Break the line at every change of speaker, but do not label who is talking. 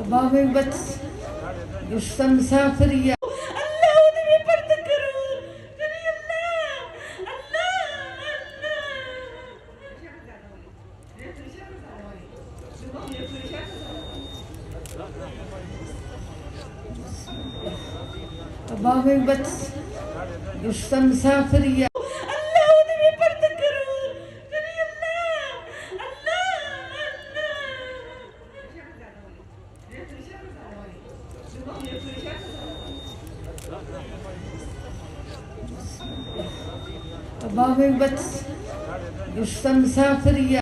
بابي بس يشتم مسافر يا
الله ودي بتذكروا كريم الله الله
بابي بس يشتم مسافر يا
الله ودي بتذكروا كريم
بابي بس يشتم مسافر يا